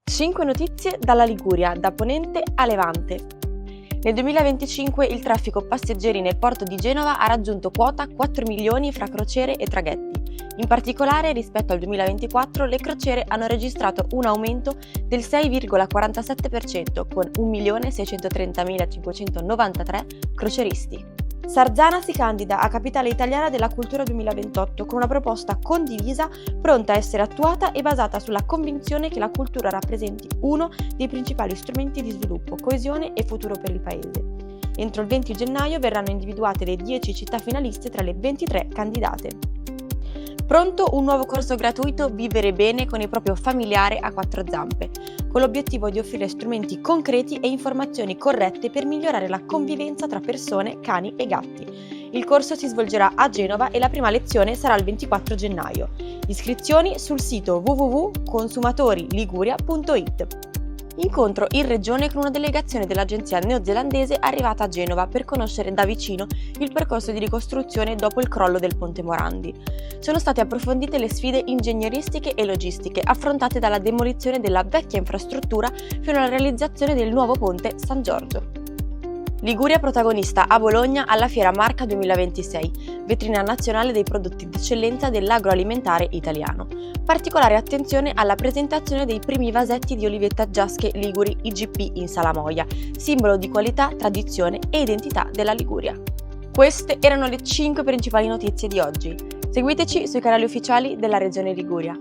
5 notizie dalla Liguria, da Ponente a Levante. Nel 2025 il traffico passeggeri nel porto di Genova ha raggiunto quota 4 milioni fra crociere e traghetti. In particolare, rispetto al 2024, le crociere hanno registrato un aumento del 6,47% con 1.630.593 crocieristi. Sarzana si candida a Capitale Italiana della Cultura 2028 con una proposta condivisa, pronta a essere attuata e basata sulla convinzione che la cultura rappresenti uno dei principali strumenti di sviluppo, coesione e futuro per il Paese. Entro il 20 gennaio verranno individuate le 10 città finaliste tra le 23 candidate. Pronto un nuovo corso gratuito Vivere bene con il proprio familiare a quattro zampe, con l'obiettivo di offrire strumenti concreti e informazioni corrette per migliorare la convivenza tra persone, cani e gatti. Il corso si svolgerà a Genova e la prima lezione sarà il 24 gennaio. Iscrizioni sul sito www.consumatoriliguria.it. Incontro in regione con una delegazione dell'agenzia neozelandese arrivata a Genova per conoscere da vicino il percorso di ricostruzione dopo il crollo del Ponte Morandi. Sono state approfondite le sfide ingegneristiche e logistiche affrontate dalla demolizione della vecchia infrastruttura fino alla realizzazione del nuovo ponte San Giorgio. Liguria protagonista a Bologna alla Fiera Marca 2026, vetrina nazionale dei prodotti d'eccellenza dell'agroalimentare italiano. Particolare attenzione alla presentazione dei primi vasetti di olivetta Giasche Liguri IGP in salamoia, simbolo di qualità, tradizione e identità della Liguria. Queste erano le 5 principali notizie di oggi. Seguiteci sui canali ufficiali della Regione Liguria.